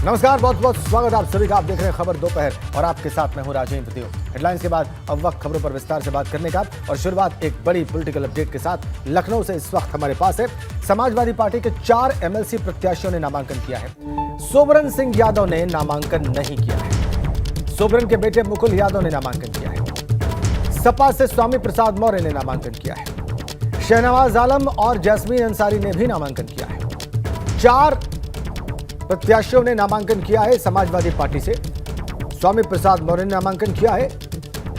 नमस्कार, बहुत बहुत स्वागत आप सभी का। आप देख रहे हैं खबर दोपहर और आपके साथ मैं हूं राजेंद्र देव। हेडलाइंस के बाद अब वक्त खबरों पर विस्तार से बात करने का और शुरुआत एक बड़ी पॉलिटिकल अपडेट के साथ लखनऊ से इस वक्त हमारे पास है। समाजवादी पार्टी के 4 एमएलसी प्रत्याशियों ने नामांकन किया है। सोबरन सिंह यादव ने नामांकन नहीं किया है। सोबरन के बेटे मुकुल यादव ने नामांकन किया है। सपा से स्वामी प्रसाद मौर्य ने नामांकन किया है। शहनवाज आलम और जैस्मीन अंसारी ने भी नामांकन किया है। 4 प्रत्याशियों ने नामांकन किया है। समाजवादी पार्टी से स्वामी प्रसाद मौर्य ने नामांकन किया है।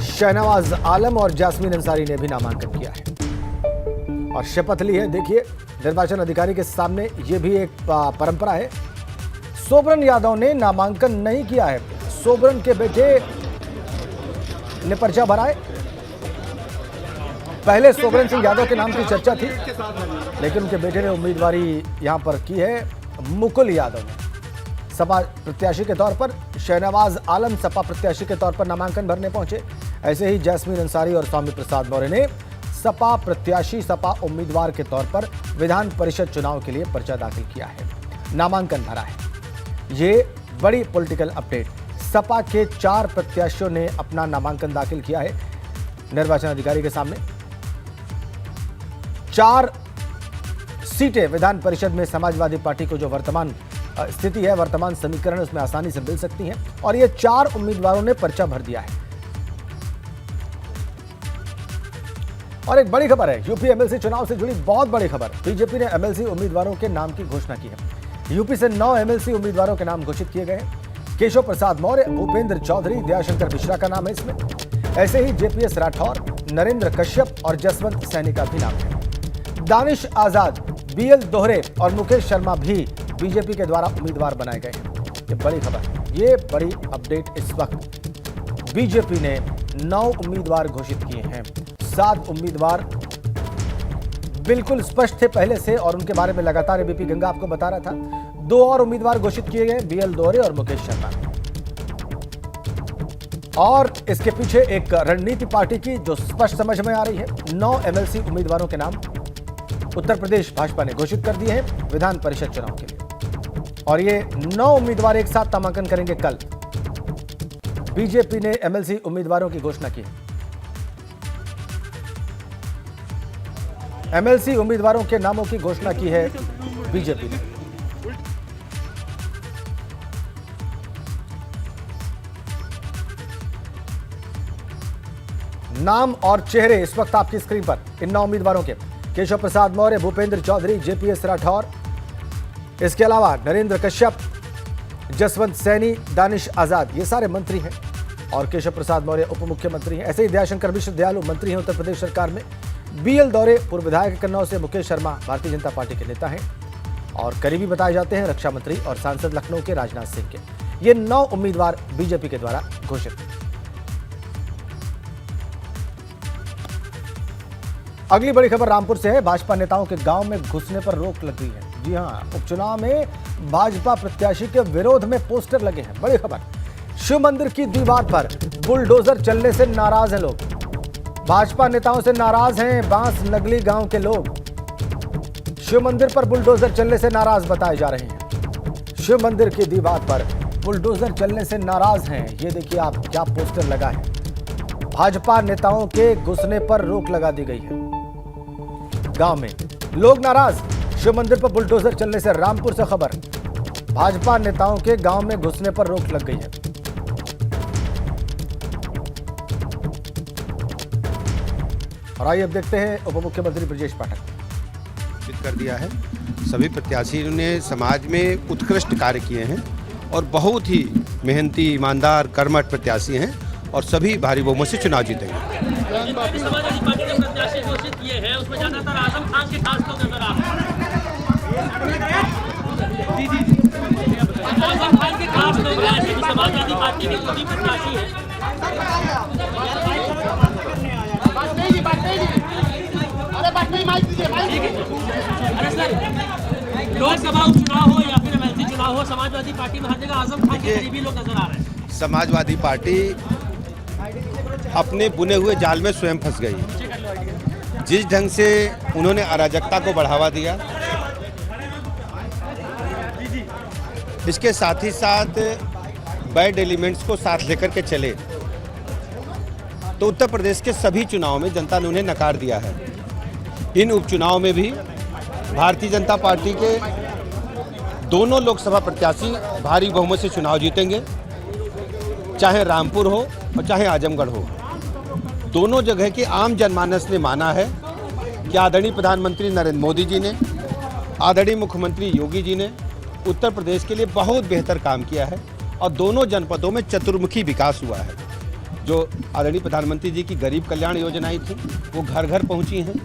शहनवाज आलम और जैस्मीन अंसारी ने भी नामांकन किया है और शपथ ली है। देखिए, निर्वाचन अधिकारी के सामने यह भी एक परंपरा है। सोबरन यादव ने नामांकन नहीं किया है। सोबरन के बेटे ने पर्चा भरा है। पहले सोबरन सिंह यादव के नाम की चर्चा थी, लेकिन उनके बेटे ने उम्मीदवारी यहां पर की है। मुकुल यादव ने सपा प्रत्याशी के तौर पर, शहनवाज आलम सपा प्रत्याशी के तौर पर नामांकन भरने पहुंचे। ऐसे ही जैस्मीन अंसारी और स्वामी प्रसाद मौर्य ने सपा प्रत्याशी, सपा उम्मीदवार के तौर पर विधान परिषद चुनाव के लिए पर्चा दाखिल किया है, नामांकन भरा है। ये बड़ी पॉलिटिकल अपडेट। सपा के 4 प्रत्याशियों ने अपना नामांकन दाखिल किया है निर्वाचन अधिकारी के सामने। 4 सीटें विधान परिषद में समाजवादी पार्टी को जो वर्तमान स्थिति है, वर्तमान समीकरण, उसमें आसानी से मिल सकती हैं और ये 4 उम्मीदवारों ने पर्चा भर दिया है। और एक बड़ी खबर है, यूपी एमएलसी चुनाव से जुड़ी बहुत बड़ी खबर। बीजेपी ने एमएलसी उम्मीदवारों के नाम की घोषणा की है। यूपी से 9 एमएलसी उम्मीदवारों के नाम घोषित किए गए हैं। केशव प्रसाद मौर्य, भूपेंद्र चौधरी, दयाशंकर मिश्रा का नाम है इसमें। ऐसे ही जेपीएस राठौर, नरेंद्र कश्यप और जसवंत सैनी का भी नाम है। दानिश आजाद, बीएल दोहरे और मुकेश शर्मा भी बीजेपी के द्वारा उम्मीदवार बनाए गए हैं। ये बड़ी खबर, ये बड़ी अपडेट। इस वक्त बीजेपी ने 9 उम्मीदवार घोषित किए हैं। 7 उम्मीदवार बिल्कुल स्पष्ट थे पहले से और उनके बारे में लगातार एबीपी गंगा आपको बता रहा था। 2 और उम्मीदवार घोषित किए गए, बीएल दोहरे और मुकेश शर्मा। और इसके पीछे एक रणनीति पार्टी की जो स्पष्ट समझ में आ रही है। 9 एमएलसी उम्मीदवारों के नाम उत्तर प्रदेश भाजपा ने घोषित कर दिए हैं विधान परिषद चुनाव के लिए और ये 9 उम्मीदवार एक साथ नामांकन करेंगे कल। बीजेपी ने एमएलसी उम्मीदवारों की घोषणा की। एमएलसी उम्मीदवारों के नामों की घोषणा की है बीजेपी ने। नाम और चेहरे इस वक्त आपकी स्क्रीन पर इन 9 उम्मीदवारों के। केशव प्रसाद मौर्य, भूपेंद्र चौधरी, जेपीएस राठौर, इसके अलावा नरेंद्र कश्यप, जसवंत सैनी, दानिश आजाद, ये सारे मंत्री हैं और केशव प्रसाद मौर्य उप मुख्यमंत्री हैं। ऐसे ही दयाशंकर मिश्र दयालु मंत्री हैं उत्तर प्रदेश सरकार में। बीएल दौरे पूर्व विधायक कन्नौज से। मुकेश शर्मा भारतीय जनता पार्टी के नेता हैं और करीबी बताए जाते हैं रक्षा मंत्री और सांसद लखनऊ के राजनाथ सिंह के। ये 9 उम्मीदवार बीजेपी के द्वारा घोषित हैं। अगली बड़ी खबर रामपुर से है। भाजपा नेताओं के गांव में घुसने पर रोक लग गई है। जी हां, उपचुनाव में भाजपा प्रत्याशी के विरोध में पोस्टर लगे हैं। बड़ी खबर, शिव मंदिर की दीवार पर बुलडोजर चलने से नाराज हैं लोग। भाजपा नेताओं से नाराज हैं बांस नगली गांव के लोग। शिव मंदिर पर बुलडोजर चलने से नाराज बताए जा रहे हैं। शिव मंदिर की दीवार पर बुलडोजर चलने से नाराज हैं। ये देखिए आप, क्या पोस्टर लगा है। भाजपा नेताओं के घुसने पर रोक लगा दी गई है। गांव में लोग नाराज, शिव मंदिर पर बुलडोजर चलने से। रामपुर से खबर, भाजपा नेताओं के गांव में घुसने पर रोक लग गई है। और आइए अब देखते हैं उप मुख्यमंत्री ब्रजेश पाठक। कर दिया है। सभी प्रत्याशियों ने समाज में उत्कृष्ट कार्य किए हैं और बहुत ही मेहनती, ईमानदार, कर्मठ प्रत्याशी हैं और सभी भारी बहुमत से चुनाव जीतेंगे। समाजवादी पार्टी ने प्रत्याशी घोषित किए हैं, उसमें ज्यादातर आजम खान के खास लोग नजर आ रहे हैं। आजम खान के खास लोग हैं, समाजवादी पार्टी के कोई प्रत्याशी है। अरे सर, लोकसभा उपचुनाव हो या फिर एमएलसी चुनाव हो, समाजवादी पार्टी में हर जगह आजम खान के करीबी लोग नजर आ रहे हैं। समाजवादी पार्टी अपने बुने हुए जाल में स्वयं फंस गई। जिस ढंग से उन्होंने अराजकता को बढ़ावा दिया, इसके साथ ही साथ बैड एलिमेंट्स को साथ लेकर के चले तो उत्तर प्रदेश के सभी चुनाव में जनता ने उन्हें नकार दिया है। इन उपचुनाव में भी भारतीय जनता पार्टी के दोनों लोकसभा प्रत्याशी भारी बहुमत से चुनाव जीतेंगे, चाहे रामपुर हो और चाहे आजमगढ़ हो। दोनों जगह के आम जनमानस ने माना है कि आदरणीय प्रधानमंत्री नरेंद्र मोदी जी ने, आदरणीय मुख्यमंत्री योगी जी ने उत्तर प्रदेश के लिए बहुत बेहतर काम किया है और दोनों जनपदों में चतुर्मुखी विकास हुआ है। जो आदरणीय प्रधानमंत्री जी की गरीब कल्याण योजनाएं थी वो घर घर पहुंची हैं।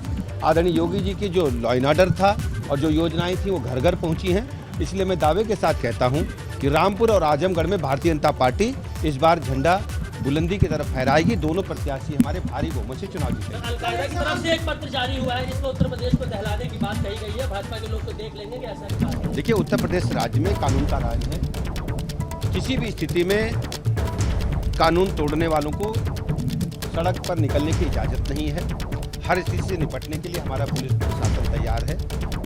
आदरणीय योगी जी की जो लॉ एंड ऑर्डर था और जो योजनाएं थी वो घर घर पहुंची हैं। इसलिए मैं दावे के साथ कहता हूं कि रामपुर और आजमगढ़ में भारतीय जनता पार्टी इस बार झंडा बुलंदी की तरफ फहराएगी। दोनों प्रत्याशी हमारे भारी बहुमत से चुनाव जीतेंगे। अलकायदा की तरफ से एक पत्र जारी हुआ है जिसमें उत्तर प्रदेश को दहलाने की बात कही गई है। भाजपा के लोग तो देख लेंगे कि ऐसा नहीं है। देखिए, उत्तर प्रदेश राज्य में कानून का राज है। किसी भी स्थिति में कानून तोड़ने वालों को सड़क पर निकलने की इजाज़त नहीं है। हर स्थिति से निपटने के लिए हमारा पुलिस प्रशासन तैयार है।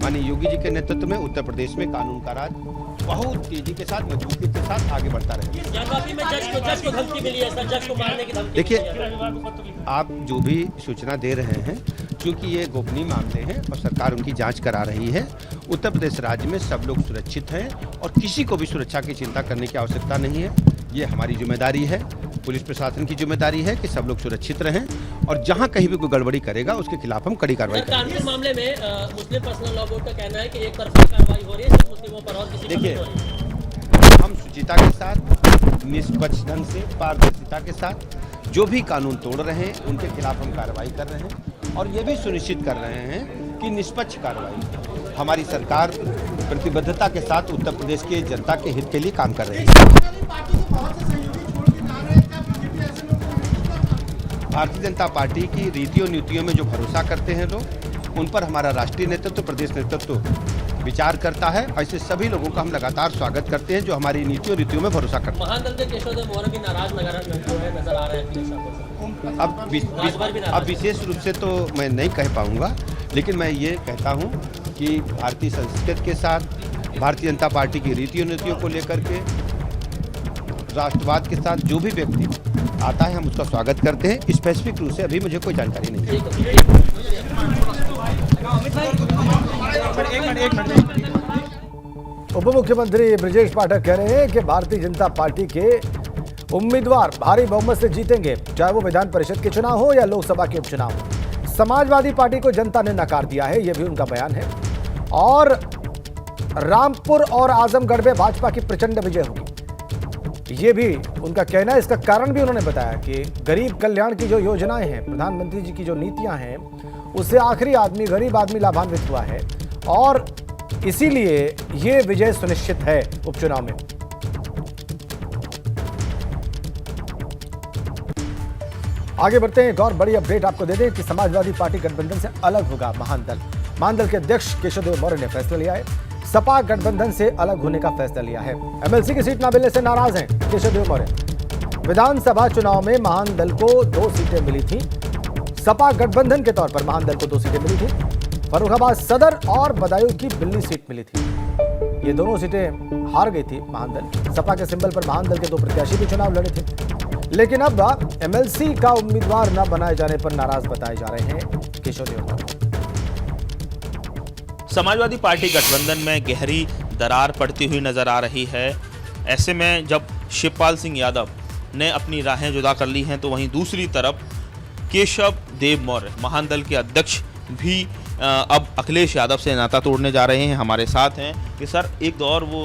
माननीय योगी जी के नेतृत्व में उत्तर प्रदेश में कानून का राज बहुत तेजी के साथ, मजबूती के साथ आगे बढ़ता रहेगा। ज्ञानवापी में जज को धमकी मिली है सर, जज को मारने की धमकी। देखिए, आप जो भी सूचना दे रहे हैं, क्योंकि ये गोपनीय मामले हैं और सरकार उनकी जांच करा रही है। उत्तर प्रदेश राज्य में सब लोग सुरक्षित हैं और किसी को भी सुरक्षा की चिंता करने की आवश्यकता नहीं है। ये हमारी जिम्मेदारी है, पुलिस प्रशासन की जिम्मेदारी है कि सब लोग सुरक्षित रहें और जहां कहीं भी कोई गड़बड़ी करेगा उसके खिलाफ हम कड़ी कार्रवाई करेंगे। कानपुर मामले में मुस्लिम पर्सनल लॉ बोर्ड का कहना है कि एक तरफा कार्रवाई हो रही है सिर्फ मुस्लिमों पर और किसी पर नहीं हो रही है। हम शुचिता के साथ, निष्पक्ष ढंग से, पारदर्शिता के साथ जो भी कानून तोड़ रहे हैं उनके खिलाफ हम कार्रवाई कर रहे हैं और ये भी सुनिश्चित कर रहे हैं कि निष्पक्ष कार्रवाई। हमारी सरकार प्रतिबद्धता के साथ उत्तर प्रदेश के जनता के हित के लिए काम कर रही है। भारतीय जनता पार्टी की रीतियों नीतियों में जो भरोसा करते हैं लोग, उन पर हमारा राष्ट्रीय नेतृत्व, प्रदेश नेतृत्व विचार करता है। ऐसे सभी लोगों का हम लगातार स्वागत करते हैं जो हमारी नीतियों रीतियों में भरोसा करते हैं। महान दल के केशव मौर्य भी नाराज नजर आ रहे हैं। अब विशेष रूप से तो मैं नहीं कह पाऊंगा, लेकिन मैं ये कहता हूं कि भारतीय संस्कृति के साथ, भारतीय जनता पार्टी की रीतियों नीतियों को लेकर के, राष्ट्रवाद के साथ जो भी व्यक्ति आता है हम उसका स्वागत करते हैं। स्पेसिफिक रूप से अभी मुझे कोई जानकारी नहीं है। उप मुख्यमंत्री ब्रजेश पाठक कह रहे हैं कि भारतीय जनता पार्टी के उम्मीदवार भारी बहुमत से जीतेंगे, चाहे वो विधान परिषद के चुनाव हो या लोकसभा के उपचुनाव हो। समाजवादी पार्टी को जनता ने नकार दिया है, यह भी उनका बयान है। और रामपुर और आजमगढ़ में भाजपा की प्रचंड विजय होगी, ये भी उनका कहना है। इसका कारण भी उन्होंने बताया कि गरीब कल्याण की जो योजनाएं हैं, प्रधानमंत्री जी की जो नीतियां हैं, उससे आखिरी आदमी, गरीब आदमी लाभान्वित हुआ है और इसीलिए ये विजय सुनिश्चित है उपचुनाव में। आगे बढ़ते हैं, एक और बड़ी अपडेट आपको दे दें कि समाजवादी पार्टी गठबंधन से अलग होगा महान दल। महान दल के अध्यक्ष केशव मौर्य ने फैसला लिया है, सपा गठबंधन से अलग होने का फैसला लिया है। एमएलसी की सीट न मिलने से नाराज हैं केशव मौर्य। विधानसभा चुनाव में महान दल को 2 सीटें मिली थी। सपा गठबंधन के तौर पर महान दल को 2 सीटें मिली थी। फर्रुखाबाद सदर और बदायूं की बिल्ली सीट मिली थी। ये दोनों सीटें हार गई थी महान दल। सपा के सिंबल पर महान दल के 2 प्रत्याशी भी चुनाव लड़े थे, लेकिन अब एमएलसी का उम्मीदवार न बनाए जाने पर नाराज बताए जा रहे हैं केशव मौर्य। समाजवादी पार्टी गठबंधन में गहरी दरार पड़ती हुई नजर आ रही है। ऐसे में जब शिवपाल सिंह यादव ने अपनी राहें जुदा कर ली हैं, तो वहीं दूसरी तरफ केशव देव मौर्य महान दल के अध्यक्ष भी अब अखिलेश यादव से नाता तोड़ने जा रहे हैं। हमारे साथ हैं कि सर, एक दौर वो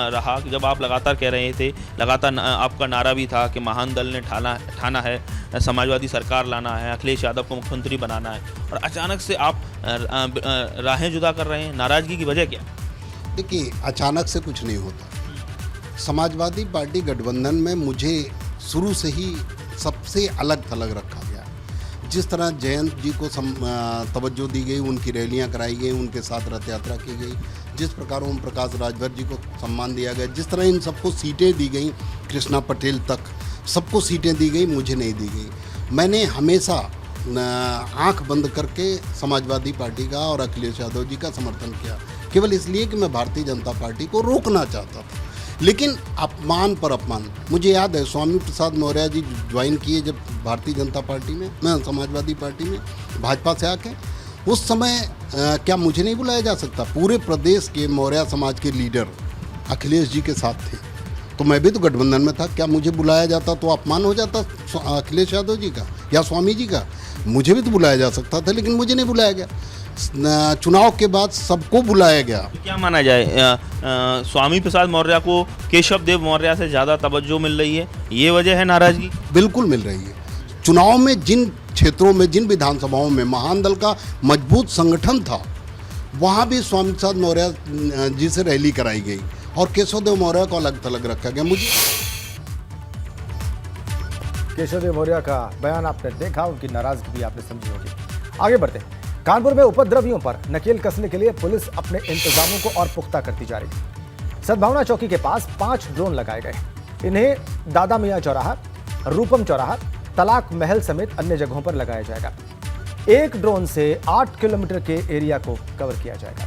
रहा कि जब आप लगातार कह रहे थे, लगातार आपका नारा भी था कि महान दल ने ठाना है समाजवादी सरकार लाना है, अखिलेश यादव को मुख्यमंत्री बनाना है, और अचानक से आप राहें जुदा कर रहे हैं। नाराज़गी की वजह क्या? देखिए, अचानक से कुछ नहीं होता। समाजवादी पार्टी गठबंधन में मुझे शुरू से ही सबसे अलग थलग रखा गया। जिस तरह जयंत जी को तवज्जो दी गई, उनकी रैलियां कराई गई, उनके साथ रथ यात्रा की गई, जिस प्रकार ओम प्रकाश राजभर जी को सम्मान दिया गया, जिस तरह इन सबको सीटें दी गई, कृष्णा पटेल तक सबको सीटें दी गई, मुझे नहीं दी गई। मैंने हमेशा आंख बंद करके समाजवादी पार्टी का और अखिलेश यादव जी का समर्थन किया, केवल इसलिए कि मैं भारतीय जनता पार्टी को रोकना चाहता था। लेकिन अपमान पर अपमान। मुझे याद है स्वामी प्रसाद मौर्य जी ज्वाइन किए जब भारतीय जनता पार्टी में, मैं समाजवादी पार्टी में भाजपा से आके, उस समय क्या मुझे नहीं बुलाया जा सकता? पूरे प्रदेश के मौर्य समाज के लीडर अखिलेश जी के साथ थे, तो मैं भी तो गठबंधन में था। क्या मुझे बुलाया जाता तो अपमान हो जाता अखिलेश यादव जी का या स्वामी जी का? मुझे भी तो बुलाया जा सकता था, लेकिन मुझे नहीं बुलाया गया। चुनाव के बाद सबको बुलाया गया। तो क्या माना जाए, स्वामी प्रसाद मौर्य को केशव देव मौर्य से ज़्यादा तवज्जो मिल रही है, ये वजह है नाराजगी? बिल्कुल मिल रही है। चुनाव में जिन क्षेत्रों में, जिन विधानसभाओं में महान दल का मजबूत संगठन था, वहाँ भी स्वामी प्रसाद मौर्य जी से रैली कराई गई और केशव देव मौर्य को अलग थलग रखा गया। मुझे केशव देव मौर्य का बयान आपने देखा, उनकी नाराजगी भी आपने समझी होगी। आगे बढ़ते हैं। कानपुर में उपद्रवियों पर नकेल कसने के लिए पुलिस अपने इंतजामों को और पुख्ता करती जा रही है। सद्भावना चौकी के पास 5 ड्रोन लगाए गए। इन्हें दादा मियां चौराहा, रूपम चौराहा, तलाक महल समेत अन्य जगहों पर लगाया जाएगा। एक ड्रोन से 8 किलोमीटर के एरिया को कवर किया जाएगा।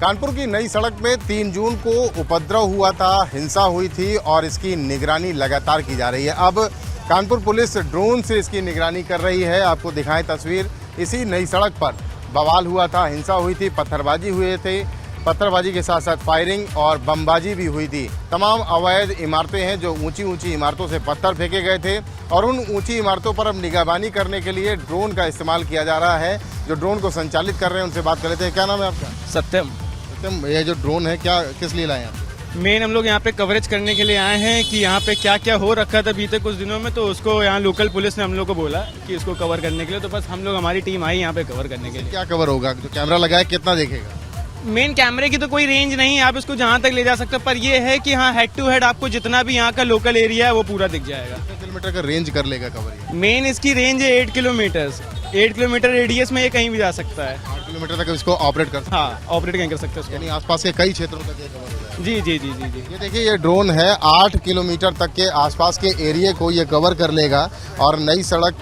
कानपुर की नई सड़क में 3 जून को उपद्रव हुआ था, हिंसा हुई थी और इसकी निगरानी लगातार की जा रही है। अब कानपुर पुलिस ड्रोन से इसकी निगरानी कर रही है। आपको दिखाएं तस्वीर, इसी नई सड़क पर बवाल हुआ था, हिंसा हुई थी, पत्थरबाजी हुए थे, पत्थरबाजी के साथ साथ फायरिंग और बमबाजी भी हुई थी। तमाम अवैध इमारतें हैं जो ऊंची ऊंची इमारतों से पत्थर फेंके गए थे और उन ऊंची इमारतों पर अब निगरानी करने के लिए ड्रोन का इस्तेमाल किया जा रहा है। जो ड्रोन को संचालित कर रहे हैं उनसे बात कर लेते हैं। क्या नाम है आपका? सत्यम। सत्यम, ये जो ड्रोन है क्या किस लिए लाए हैं? मेन हम लोग यहाँ पे कवरेज करने के लिए आए हैं कि यहाँ पे क्या क्या हो रखा था बीते कुछ दिनों में, तो उसको यहाँ लोकल पुलिस ने हम लोग को बोला कि इसको कवर करने के लिए, तो बस हम लोग, हमारी टीम आई यहाँ पे कवर करने के लिए। क्या कवर होगा? जो कैमरा लगाया कितना देखेगा? मेन कैमरे की तो कोई रेंज नहीं है, आप इसको जहाँ तक ले जा सकते हो, पर ये है कि हाँ हेड टू हेड आपको जितना भी यहाँ का लोकल एरिया है वो पूरा दिख जाएगा। कितने किलोमीटर का रेंज कर लेगा कवर? मेन इसकी रेंज है 8 किलोमीटर। 8 किलोमीटर रेडियस में ये कहीं भी जा सकता है। 8 किलोमीटर तक इसको ऑपरेट कर सकते हैं। हाँ, ऑपरेट कहीं कर सकते हैं यानी आसपास के कई क्षेत्रों तक ये कवर हो जाएगा। जी जी जी जी जी। ये देखिए, ये ड्रोन है 8 किलोमीटर तक के आसपास के एरिया को ये कवर कर लेगा और नई सड़क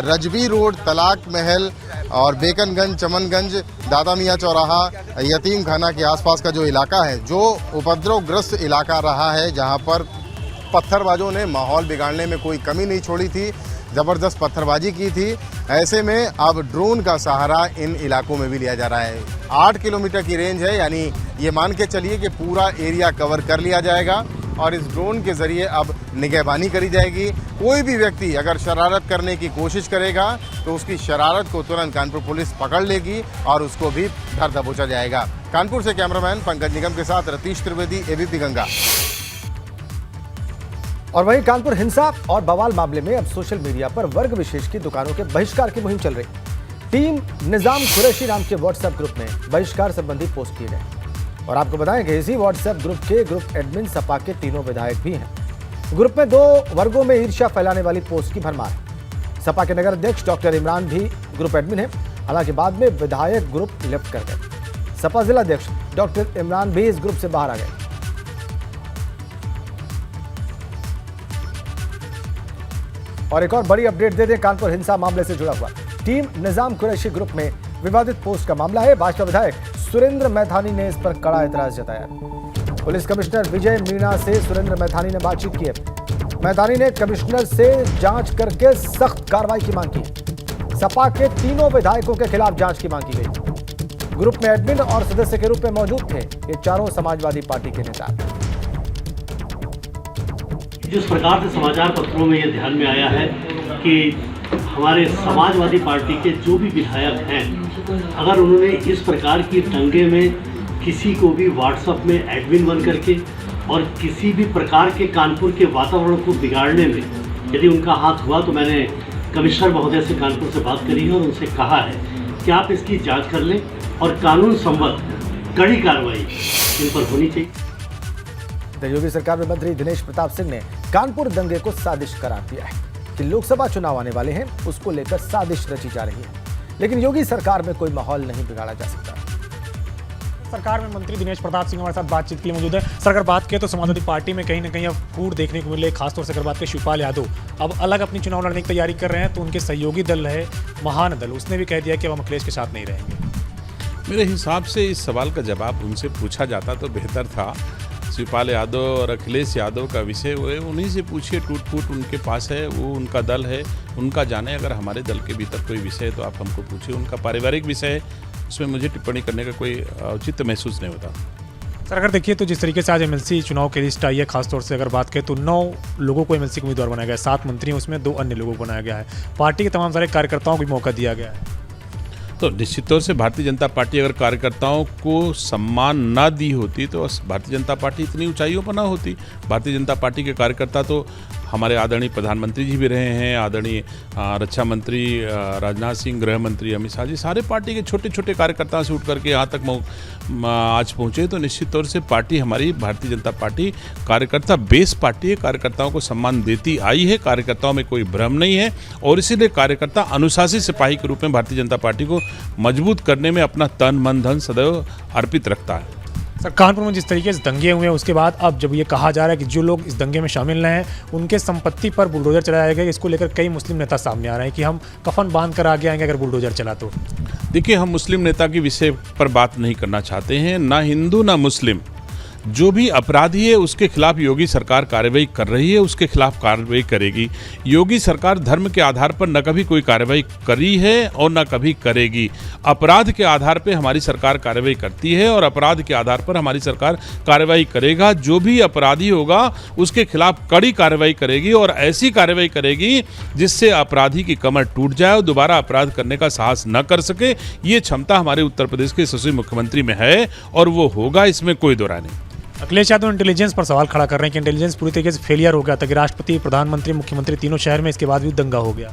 रजबी रोड, तलाक महल और बेकनगंज, चमनगंज, दादा मियां चौराहा, यतीम खाना के आसपास का जो इलाका है, जो उपद्रवग्रस्त इलाका रहा है, जहां पर पत्थरबाजों ने माहौल बिगाड़ने में कोई कमी नहीं छोड़ी थी, ज़बरदस्त पत्थरबाजी की थी। ऐसे में अब ड्रोन का सहारा इन इलाकों में भी लिया जा रहा है। 8 किलोमीटर की रेंज है, यानी ये मान के चलिए कि पूरा एरिया कवर कर लिया जाएगा और इस ड्रोन के ज़रिए अब निगहबानी करी जाएगी। कोई भी व्यक्ति अगर शरारत करने की कोशिश करेगा तो उसकी शरारत को तुरंत कानपुर पुलिस पकड़ लेगी और उसको भी धर दबोचा जाएगा। कानपुर से कैमरामैन पंकज निगम के साथ रतीश त्रिवेदी, एबीपी गंगा। और वहीं कानपुर हिंसा और बवाल मामले में अब सोशल मीडिया पर वर्ग विशेष की दुकानों के बहिष्कार की मुहिम चल रही। टीम निजाम कुरैशी नाम के व्हाट्सएप ग्रुप में बहिष्कार संबंधी पोस्ट किए गए। और आपको बताएं कि इसी व्हाट्सएप ग्रुप के ग्रुप एडमिन सपा के तीनों विधायक भी हैं। ग्रुप में 2 वर्गों में ईर्ष्या फैलाने वाली पोस्ट की भरमार है। सपा के नगर अध्यक्ष डॉक्टर इमरान भी ग्रुप एडमिन है, हालांकि बाद में विधायक ग्रुप लेफ्ट कर गए। सपा जिला अध्यक्ष डॉक्टर इमरान भी इस ग्रुप से बाहर आ गए। और एक और बड़ी अपडेट दे दें कानपुर हिंसा मामले से जुड़ा हुआ। टीम निजाम कुरैशी ग्रुप में विवादित पोस्ट का मामला है। भाजपा विधायक सुरेंद्र मैथानी ने इस पर कड़ा एतराज जताया। पुलिस कमिश्नर विजय मीणा से सुरेंद्र मैथानी ने बातचीत की है। मैथानी ने कमिश्नर से जांच करके सख्त कार्रवाई की मांग की। सपा के तीनों विधायकों के खिलाफ जांच की मांग की गई। ग्रुप में एडमिन और सदस्य के रूप में मौजूद थे ये चारों समाजवादी पार्टी के नेता। जिस प्रकार से समाचार पत्रों में ये ध्यान में आया है कि हमारे समाजवादी पार्टी के जो भी विधायक हैं, अगर उन्होंने इस प्रकार की दंगे में किसी को भी व्हाट्सएप में एडमिन बन करके और किसी भी प्रकार के कानपुर के वातावरण को बिगाड़ने में यदि उनका हाथ हुआ, तो मैंने कमिश्नर महोदय से कानपुर से बात करी है और उनसे कहा है कि आप इसकी जांच कर लें और कानून संबद्ध कड़ी कार्रवाई इन पर होनी चाहिए। योगी सरकार में मंत्री दिनेश प्रताप सिंह ने कानपुर दंगे को साजिश करार दिया है कि लोकसभा चुनाव आने वाले हैं, उसको लेकर साजिश रची जा रही है। लेकिन योगी सरकार में कोई माहौल नहीं बिगाड़ा जा सकता। सरकार में मंत्री दिनेश प्रताप सिंह हमारे साथ बातचीत के लिए मौजूद है। सर, अगर बात करें तो समाजवादी पार्टी में कहीं ना कहीं अब फूट देखने को मिले, खासतौर से अगर बात करें शिवपाल यादव अब अलग अपनी चुनाव लड़ने की तैयारी कर रहे हैं, तो उनके सहयोगी दल है महान दल, उसने भी कह दिया कि हम अखिलेश के साथ नहीं रहेंगे। मेरे हिसाब से इस सवाल का जवाब उनसे पूछा जाता तो बेहतर था। शिवपाल यादव और अखिलेश यादव का विषय वो है, उन्हीं से पूछिए, टूट फूट उनके पास है, वो उनका दल है, उनका जाने। अगर हमारे दल के भीतर कोई विषय है तो आप हमको पूछिए, उनका पारिवारिक विषय है, उसमें मुझे टिप्पणी करने का कोई औचित्य महसूस नहीं होता। सर अगर देखिए तो जिस तरीके से आज एमएलसी चुनाव की लिस्ट आई है, खासतौर से अगर बात करें तो 9 लोगों को एमएलसी का उम्मीदवार बनाया गया है, 7 मंत्री हैं, उसमें 2 अन्य लोगों को बनाया गया है। पार्टी के तमाम सारे कार्यकर्ताओं को भी मौका दिया गया है। तो निश्चित तौर से भारतीय जनता पार्टी अगर कार्यकर्ताओं को सम्मान ना दी होती तो भारतीय जनता पार्टी इतनी ऊंचाइयों पर ना होती। भारतीय जनता पार्टी के कार्यकर्ता तो हमारे आदरणीय प्रधानमंत्री जी भी रहे हैं, आदरणीय रक्षा मंत्री राजनाथ सिंह, गृह मंत्री अमित शाह जी, सारे पार्टी के छोटे छोटे कार्यकर्ताओं से उठ करके यहाँ तक आज पहुँचे। तो निश्चित तौर से पार्टी हमारी भारतीय जनता पार्टी कार्यकर्ता बेस पार्टी है, कार्यकर्ताओं को सम्मान देती आई है, कार्यकर्ताओं में कोई भ्रम नहीं है और इसीलिए कार्यकर्ता अनुशासित सिपाही के रूप में भारतीय जनता पार्टी को मजबूत करने में अपना तन मन धन सदैव अर्पित रखता है। सर कानपुर में जिस तरीके से दंगे हुए हैं उसके बाद अब जब ये कहा जा रहा है कि जो लोग इस दंगे में शामिल रहे हैं उनके संपत्ति पर बुलडोजर चलाया जाएगा, इसको लेकर कई मुस्लिम नेता सामने आ रहे हैं कि हम कफन बांध कर आगे आएंगे अगर बुलडोजर चला तो। देखिए, हम मुस्लिम नेता के विषय पर बात नहीं करना चाहते हैं, ना हिंदू ना मुस्लिम। जो भी अपराधी है उसके खिलाफ योगी सरकार कार्रवाई कर रही है, उसके खिलाफ कार्रवाई करेगी। योगी सरकार धर्म के आधार पर न कभी कोई कार्रवाई करी है और न कभी करेगी। अपराध के आधार पर हमारी सरकार कार्रवाई करती है और अपराध के आधार पर हमारी सरकार कार्रवाई करेगा। जो भी अपराधी होगा उसके खिलाफ कड़ी कार्रवाई करेगी और ऐसी कार्रवाई करेगी जिससे अपराधी की कमर टूट जाए और दोबारा अपराध करने का साहस न कर सके। ये क्षमता हमारे उत्तर प्रदेश के यशस्वी मुख्यमंत्री में है और वो होगा, इसमें कोई दो राय नहीं। अखिलेश यादव इंटेलिजेंस पर सवाल खड़ा कर रहे हैं कि इंटेलिजेंस पूरी तरीके से फेलियर हो गया था कि राष्ट्रपति, प्रधानमंत्री, मुख्यमंत्री तीनों शहर में, इसके बाद भी दंगा हो गया।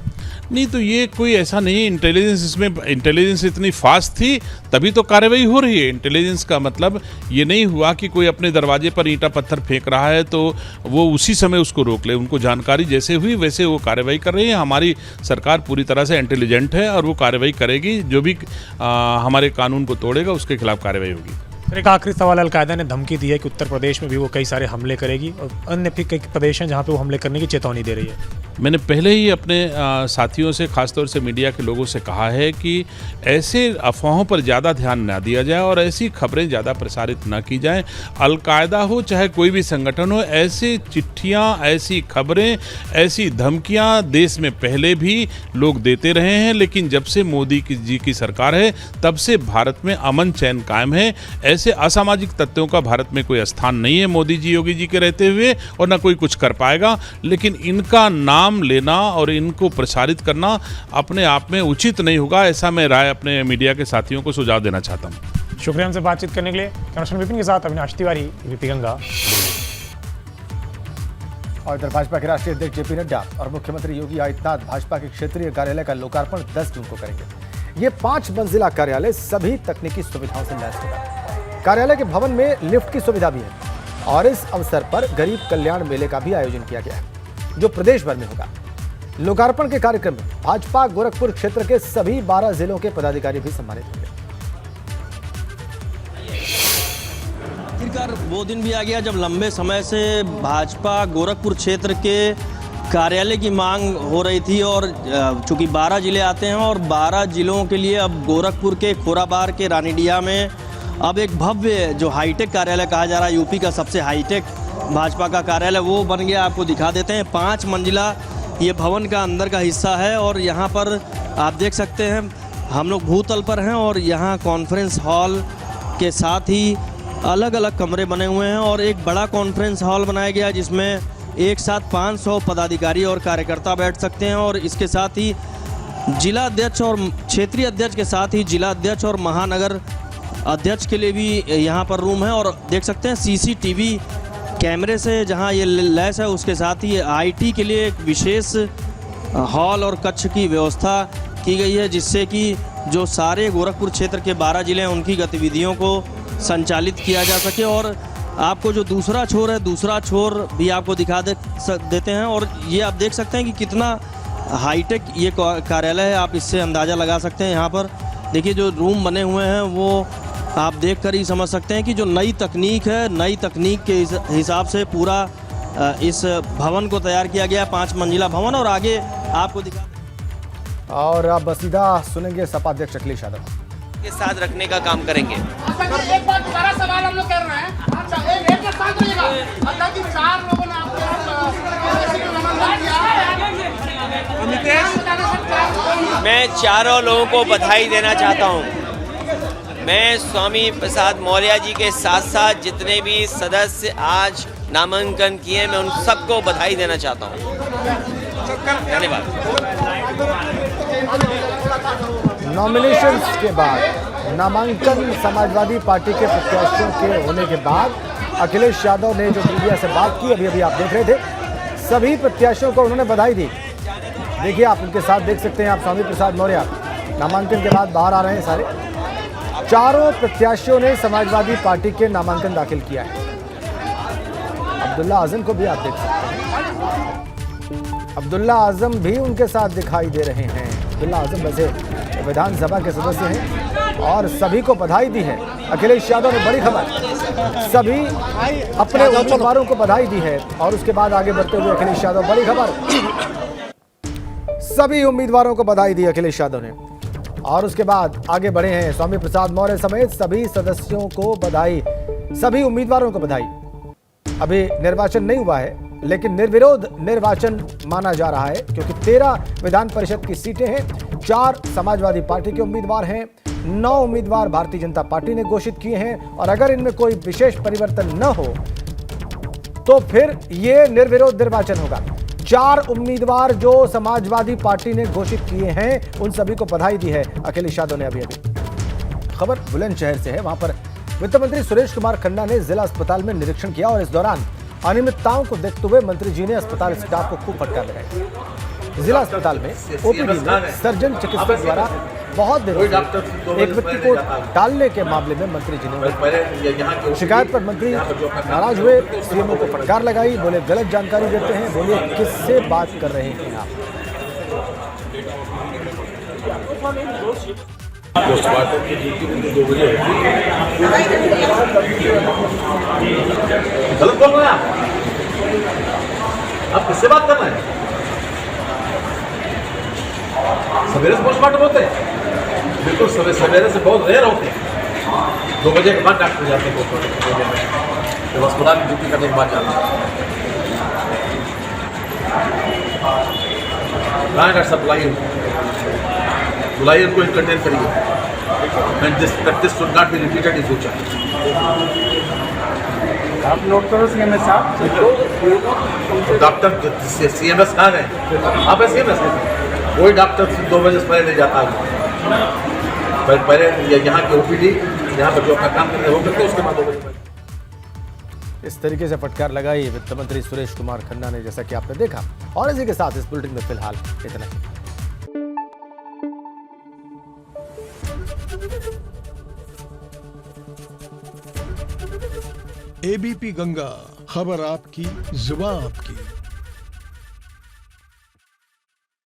नहीं, तो ये कोई ऐसा नहीं, इंटेलिजेंस इसमें इंटेलिजेंस इतनी फास्ट थी तभी तो कार्रवाई हो रही है। इंटेलिजेंस का मतलब ये नहीं हुआ कि कोई अपने दरवाजे पर ईंटा पत्थर फेंक रहा है तो वो उसी समय उसको रोक ले। उनको जानकारी जैसे हुई वैसे वो कार्रवाई कर रही है। हमारी सरकार पूरी तरह से इंटेलिजेंट है और वो कार्रवाई करेगी। जो भी हमारे कानून को तोड़ेगा उसके खिलाफ कार्रवाई होगी। एक आखिरी सवाल, अलकायदा ने धमकी दी है कि उत्तर प्रदेश में भी वो कई सारे हमले करेगी और अन्य भी कई प्रदेश हैं जहां पे वो हमले करने की चेतावनी दे रही है। मैंने पहले ही अपने साथियों से, खासतौर से मीडिया के लोगों से कहा है कि ऐसे अफवाहों पर ज़्यादा ध्यान ना दिया जाए और ऐसी खबरें ज़्यादा प्रसारित ना की जाएं। अलकायदा हो चाहे कोई भी संगठन हो, ऐसी चिट्ठियां, ऐसी खबरें, ऐसी धमकियां देश में पहले भी लोग देते रहे हैं, लेकिन जब से मोदी जी की सरकार है तब से भारत में अमन चैन कायम है। ऐसे असामाजिक तत्वों का भारत में कोई स्थान नहीं है मोदी जी, योगी जी के रहते हुए, और ना कोई कुछ कर पाएगा। लेकिन इनका नाम लेना और इनको प्रसारित करना अपने आप में उचित नहीं होगा, ऐसा मैं राय अपने मीडिया के साथियों को सुझाव देना चाहता हूं। शुक्रिया हमसे बातचीत करने के लिए। कैमरा विपिन के साथ अविनाश तिवारी, वीपी गंगा। और इधर भाजपा के राष्ट्रीय अध्यक्ष जेपी नड्डा और मुख्यमंत्री योगी आदित्यनाथ भाजपा के क्षेत्रीय कार्यालय का लोकार्पण 10 जून को करेंगे। ये 5 मंजिला कार्यालय सभी तकनीकी सुविधाओं से लैस होगा। कार्यालय के भवन में लिफ्ट की सुविधा भी है और इस अवसर पर गरीब कल्याण मेले का भी आयोजन किया गया है जो प्रदेश भर में होगा। लोकार्पण के कार्यक्रम में भाजपा गोरखपुर क्षेत्र के सभी 12 जिलों के पदाधिकारी भी सम्मानित होंगे। आखिरकार वो दिन भी आ गया जब लंबे समय से भाजपा गोरखपुर क्षेत्र के कार्यालय की मांग हो रही थी और चूंकि 12 जिले आते हैं और 12 जिलों के लिए अब गोरखपुर के खोराबार के रानीडिया में अब एक भव्य जो हाईटेक कार्यालय कहा जा रहा है, यूपी का सबसे हाईटेक भाजपा का कार्यालय, वो बन गया। आपको दिखा देते हैं, 5 मंजिला ये भवन का अंदर का हिस्सा है और यहाँ पर आप देख सकते हैं हम लोग भूतल पर हैं और यहाँ कॉन्फ्रेंस हॉल के साथ ही अलग अलग कमरे बने हुए हैं और एक बड़ा कॉन्फ्रेंस हॉल बनाया गया जिसमें एक साथ 500 पदाधिकारी और कार्यकर्ता बैठ सकते हैं और इसके साथ ही जिला अध्यक्ष और क्षेत्रीय अध्यक्ष के साथ ही जिला अध्यक्ष और महानगर अध्यक्ष के लिए भी यहाँ पर रूम है। और देख सकते हैं सीसीटीवी कैमरे से जहाँ ये लैस है, उसके साथ ही आईटी के लिए एक विशेष हॉल और कक्ष की व्यवस्था की गई है जिससे कि जो सारे गोरखपुर क्षेत्र के 12 जिले हैं उनकी गतिविधियों को संचालित किया जा सके। और आपको जो दूसरा छोर है, दूसरा छोर भी आपको दिखा देते हैं और ये आप देख सकते हैं कि कितना हाईटेक ये कार्यालय है। आप इससे अंदाज़ा लगा सकते हैं। यहाँ पर देखिए जो रूम बने हुए हैं वो आप देखकर ही समझ सकते हैं कि जो नई तकनीक है, नई तकनीक के हिसाब से पूरा इस भवन को तैयार किया गया, 5 मंजिला भवन। और आगे आपको दिखा और अब सीधा सुनेंगे सपा अध्यक्ष अखिलेश यादव के साथ रखने का काम करेंगे। एक बार दोबारा सवाल हम लोग कर रहे हैं। मैं चारों लोगों को बधाई देना चाहता हूं। मैं स्वामी प्रसाद मौर्य जी के साथ साथ जितने भी सदस्य आज नामांकन किए, मैं उन सबको बधाई देना चाहता हूं। धन्यवाद। नॉमिनेशंस के बाद नामांकन समाजवादी पार्टी के प्रत्याशियों के होने के बाद अखिलेश यादव ने जो मीडिया से बात की, अभी आप देख रहे थे, सभी प्रत्याशियों को उन्होंने बधाई दी। देखिए, आप उनके साथ देख सकते हैं, आप स्वामी प्रसाद मौर्य नामांकन के बाद बाहर आ रहे हैं। सारे चारों प्रत्याशियों ने समाजवादी पार्टी के नामांकन दाखिल किया है। अब्दुल्ला आजम को भी आप देख सकते हैं, अब्दुल्ला आजम भी उनके साथ दिखाई दे रहे हैं। अब्दुल्ला आजम वैसे विधानसभा के सदस्य हैं और सभी को बधाई दी है। अखिलेश यादव ने बड़ी खबर, सभी अपने उम्मीदवारों को बधाई दी है। और उसके बाद आगे बढ़ते हुए अखिलेश यादव, बड़ी खबर, सभी उम्मीदवारों को बधाई दी अखिलेश यादव ने। और उसके बाद आगे बढ़े हैं स्वामी प्रसाद मौर्य समेत सभी सदस्यों को बधाई, सभी उम्मीदवारों को बधाई। अभी निर्वाचन नहीं हुआ है, लेकिन निर्विरोध निर्वाचन माना जा रहा है, क्योंकि 13 विधान परिषद की सीटें हैं, 4 समाजवादी पार्टी के उम्मीदवार हैं, 9 उम्मीदवार भारतीय जनता पार्टी ने घोषित किए हैं। और अगर इनमें कोई विशेष परिवर्तन न हो तो फिर ये निर्विरोध निर्वाचन होगा। 4 उम्मीदवार जो समाजवादी पार्टी ने घोषित किए हैं, उन सभी को बधाई दी है अखिलेश यादव ने। अभी खबर बुलंदशहर से है, वहां पर वित्त मंत्री सुरेश कुमार खन्ना ने जिला अस्पताल में निरीक्षण किया और इस दौरान अनियमितताओं को देखते हुए मंत्री जी ने अस्पताल स्टाफ को खूब फटकार लगाई। जिला अस्पताल में ओपीडी में सर्जन चिकित्सक द्वारा बहुत देर से एक व्यक्ति को डालने के मामले में मंत्री जी ने शिकायत पर मंत्री नाराज हुए, सीएमओ को फटकार लगाई, बोले गलत जानकारी देते हैं। बोले किससे बात कर रहे हैं आप? पोस्टमार्टम की ड्यूटी 2 बजे गलत बोल रहे हैं आप किससे बात कर रहे हैं? सवेरे से पोस्टमार्टम होते हैं, बिल्कुल सवेरे से बहुत रेयर होते हैं। 2 बजे के बाद डॉक्टर जाते हैं पोस्टमार्टम, जब अस्पताल में ड्यूटी करने के बाद जाते हैं। डॉक्टर साहब बुलाइए, उनको इंटरटेन करिए। And this practice should not be repeated in future. आप नोट करो सीएमएस साहब। डॉक्टर सीएमएस कहाँ गए? आप सीएमएस वही डॉक्टर 2 बजे से पहले नहीं जाता है। पहले यहाँ की ओपीडी, यहाँ पर जो अपना काम करते हैं वो करते, उसके बाद 2 बजे। इस तरीके से फटकार लगाई वित्त मंत्री सुरेश कुमार खन्ना ने, जैसा कि आपने देखा। और इसी के साथ इस बुलेटिन में फिलहाल इतना ही। एबीपी गंगा, खबर आपकी, जुबान आपकी।